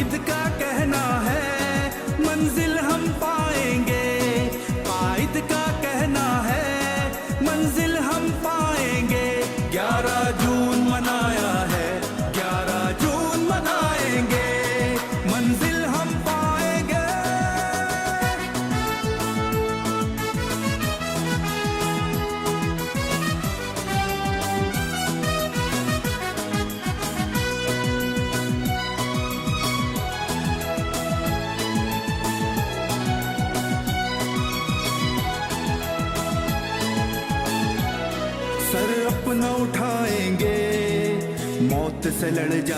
कायद का कहना है मंजिल हम पाएंगे, कायद का कहना है मंजिल हम पाएंगे। 11 जून मनाया है, 11 जून मनाएंगे, मंजिल हम पाएंगे। सर अपना उठाएंगे, मौत से लड़ जा